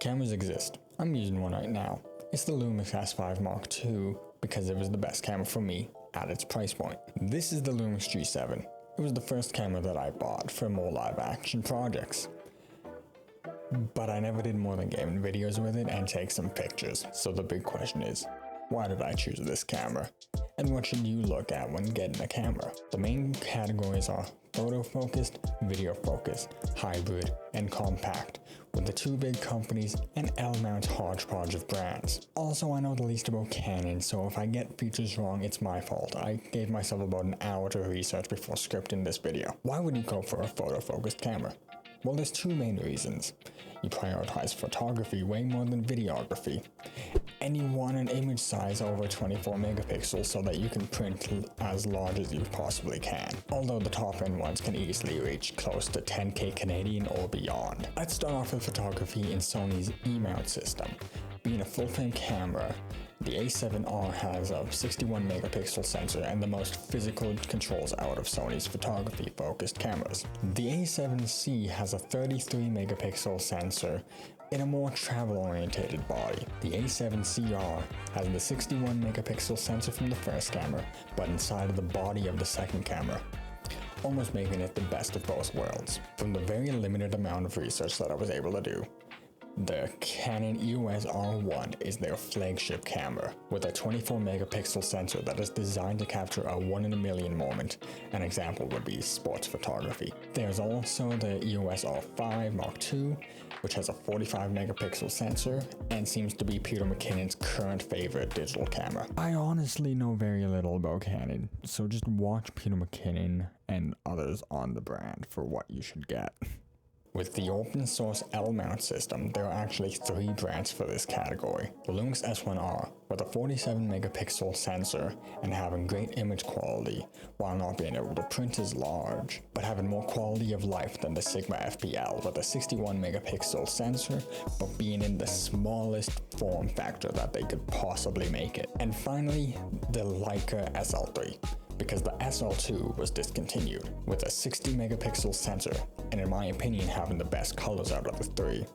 Cameras exist. I'm using one right now. It's the Lumix S5 Mark II because it was the best camera for me at its price point. This is the Lumix G7. It was the first camera that I bought for more live action projects. But I never did more than gaming videos with it and take some pictures. So the big question is, why did I choose this camera? And what should you look at when getting a camera? The main categories are photo focused, video focused, hybrid, and compact, with the two big companies and L-mount hodgepodge of brands. Also, I know the least about Canon, so if I get features wrong, it's my fault. I gave myself about an hour to research before scripting this video. Why would you go for a photo focused camera? Well, there's two main reasons. You prioritize photography way more than videography, and you want an image size over 24 megapixels so that you can print as large as you possibly can, although the top end ones can easily reach close to 10K Canadian or beyond. Let's start off with photography in Sony's E-mount system. Being a full-frame camera, the A7R has a 61 megapixel sensor and the most physical controls out of Sony's photography focused cameras. The A7C has a 33 megapixel sensor in a more travel oriented body. The A7CR has the 61 megapixel sensor from the first camera, but inside of the body of the second camera, almost making it the best of both worlds. From the very limited amount of research that I was able to do, the Canon EOS R1 is their flagship camera, with a 24 megapixel sensor that is designed to capture a 1 in a million moment. An example would be sports photography. There's also the EOS R5 Mark II, which has a 45 megapixel sensor and seems to be Peter McKinnon's current favorite digital camera. I honestly know very little about Canon, so just watch Peter McKinnon and others on the brand for what you should get. With the open source L-mount system, there are actually three brands for this category. The Lumix S1R, with a 47 megapixel sensor and having great image quality while not being able to print as large, but having more quality of life than the Sigma FPL with a 61 megapixel sensor, but being in the smallest form factor that they could possibly make it. And finally, the Leica SL3. Because the SL2 was discontinued, with a 60 megapixel sensor, and in my opinion having the best colors out of the three,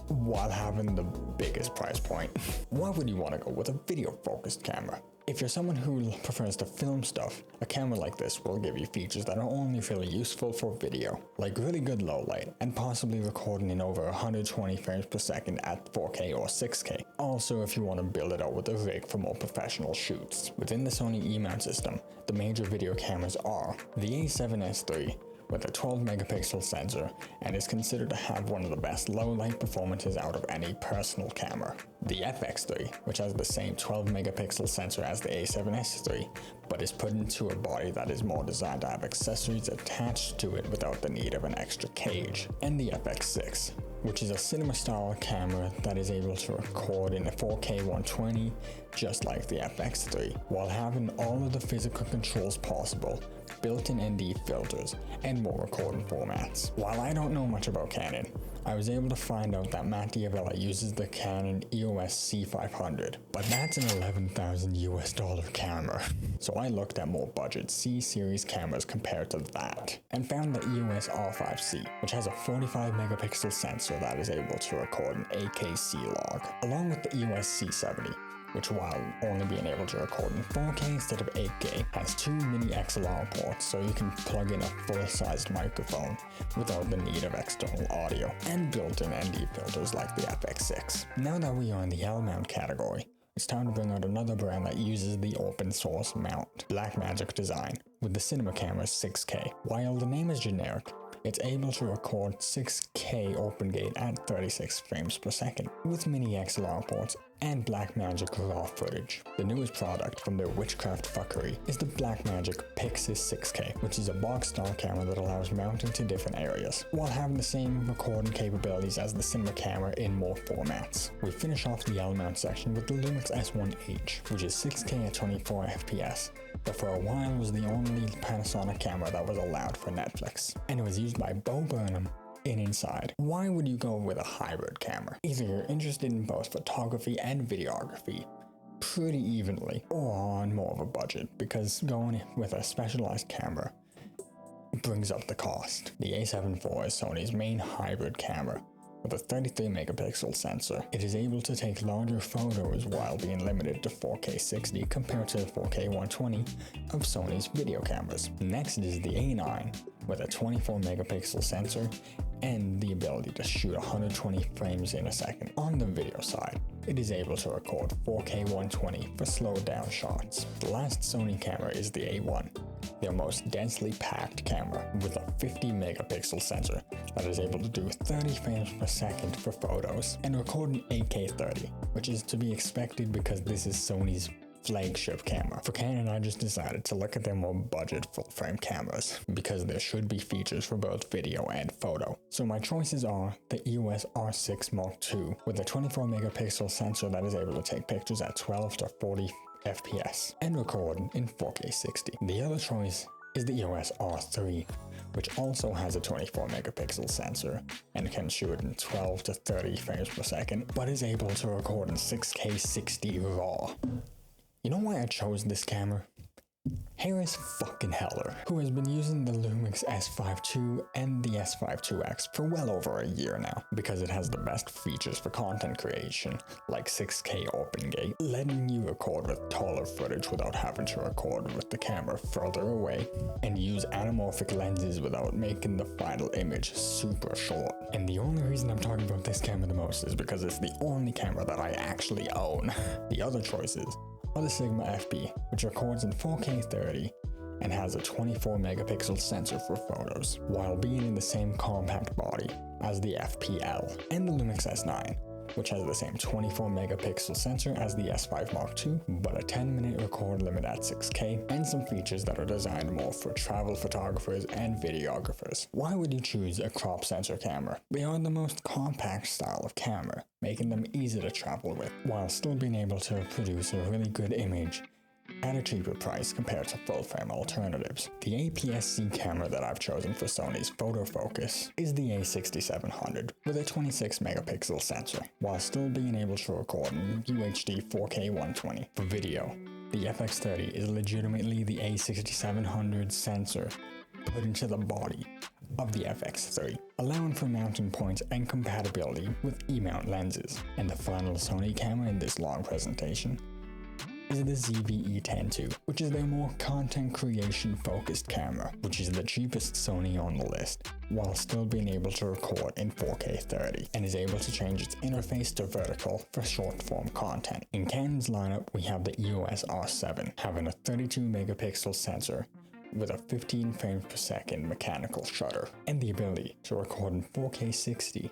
while having the biggest price point. Why would you want to go with a video focused camera? If you're someone who prefers to film stuff, a camera like this will give you features that are only really useful for video, like really good low light, and possibly recording in over 120 frames per second at 4K or 6K. Also, if you want to build it out with a rig for more professional shoots. Within the Sony E-mount system, the major video cameras are the A7S III, with a 12 megapixel sensor and is considered to have one of the best low light performances out of any personal camera. The FX3, which has the same 12 megapixel sensor as the A7S III, but is put into a body that is more designed to have accessories attached to it without the need of an extra cage. And the FX6, which is a cinema style camera that is able to record in a 4K 120 just like the FX3, while having all of the physical controls possible, built-in ND filters, and more recording formats. While I don't know much about Canon, I was able to find out that Matt D'Avella uses the Canon EOS C500, but that's an $11,000 US camera. So I looked at more budget C-series cameras compared to that, and found the EOS R5C, which has a 45 megapixel sensor that is able to record an AKC log, along with the EOS C70, which while only being able to record in 4K instead of 8K, has two mini XLR ports so you can plug in a full-sized microphone without the need of external audio, and built-in ND filters like the FX6. Now that we are in the L-mount category, it's time to bring out another brand that uses the open source mount, Blackmagic design, with the cinema camera 6K. While the name is generic, it's able to record 6K open gate at 36 frames per second, with mini XLR ports and Blackmagic raw footage. The newest product from their witchcraft fuckery is the Blackmagic Pixis 6K, which is a box style camera that allows mounting to different areas, while having the same recording capabilities as the cinema camera in more formats. We finish off the L-mount section with the Lumix S1H, which is 6K at 24 FPS, but for a while was the only Panasonic camera that was allowed for Netflix, and it was used by Bo Burnham in Inside. Why would you go with a hybrid camera? Either you're interested in both photography and videography pretty evenly, or on more of a budget, because going with a specialized camera brings up the cost. The A7 IV is Sony's main hybrid camera, With a 33 megapixel sensor, it is able to take larger photos while being limited to 4K 60 compared to 4K 120 of Sony's video cameras. Next is the A9 with a 24 megapixel sensor and the ability to shoot 120 frames in a second. On the video side, it is able to record 4K 120 for slowed down shots. The last Sony camera is the A1, their most densely packed camera with a 50 megapixel sensor that is able to do 30 frames per second for photos and record in 8K 30, which is to be expected because this is Sony's flagship camera. For Canon, I just decided to look at their more budget full-frame cameras because there should be features for both video and photo. So my choices are the EOS R6 Mark II with a 24 megapixel sensor that is able to take pictures at 12 to 40 FPS and record in 4K 60. The other choice is the EOS R3, which also has a 24 megapixel sensor and can shoot in 12 to 30 frames per second, but is able to record in 6K 60 RAW. You know why I chose this camera? Harris fucking Heller, who has been using the Lumix S5 II and the S5 IIX for well over a year now, because it has the best features for content creation, like 6K OpenGate, letting you record with taller footage without having to record with the camera further away, and use anamorphic lenses without making the final image super short. And the only reason I'm talking about this camera the most is because it's the only camera that I actually own. The other choices are the Sigma FP, which records in 4K 30 and has a 24 megapixel sensor for photos, while being in the same compact body as the FPL, and the Lumix S9, which has the same 24 megapixel sensor as the S5 Mark II, but a 10-minute record limit at 6K, and some features that are designed more for travel photographers and videographers. Why would you choose a crop sensor camera? They are the most compact style of camera, making them easy to travel with, while still being able to produce a really good image at a cheaper price compared to full-frame alternatives. The APS-C camera that I've chosen for Sony's photo focus is the A6700 with a 26 megapixel sensor, while still being able to record in UHD 4K 120. For video, the FX30 is legitimately the A6700 sensor put into the body of the FX3, allowing for mounting points and compatibility with E-mount lenses. And the final Sony camera in this long presentation is the ZV-E10 II, which is their more content creation focused camera, which is the cheapest Sony on the list, while still being able to record in 4K 30, and is able to change its interface to vertical for short form content. In Canon's lineup, we have the EOS R7, having a 32 megapixel sensor with a 15 frames per second mechanical shutter, and the ability to record in 4K 60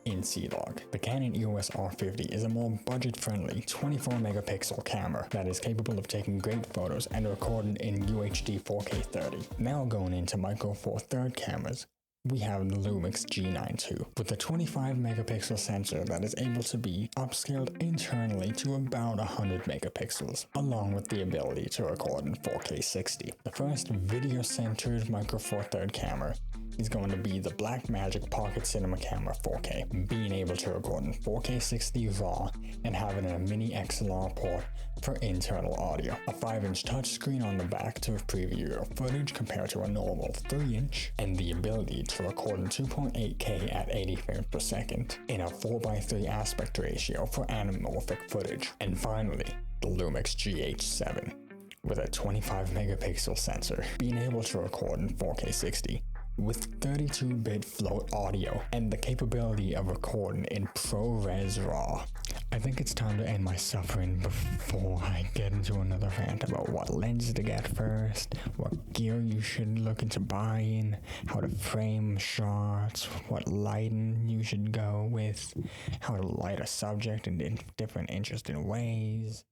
in C-Log. The Canon EOS R50 is a more budget-friendly 24 megapixel camera that is capable of taking great photos and recording in UHD 4K 30. Now going into Micro Four Third cameras, we have the Lumix G9 II with a 25 megapixel sensor that is able to be upscaled internally to about 100 megapixels, along with the ability to record in 4K 60. The first video-centered Micro Four Third camera is going to be the Blackmagic Pocket Cinema Camera 4K, being able to record in 4K 60 RAW and having a mini XLR port for internal audio, a 5-inch touchscreen on the back to preview your footage compared to a normal 3-inch, and the ability to record in 2.8K at 80 frames per second in a 4:3 aspect ratio for anamorphic footage. And finally, the Lumix GH7 with a 25 megapixel sensor, being able to record in 4K 60 with 32-bit float audio and the capability of recording in ProRes RAW. I think it's time to end my suffering before I get into another rant about what lens to get first, what gear you should look into buying, how to frame shots, what lighting you should go with, how to light a subject in different interesting ways.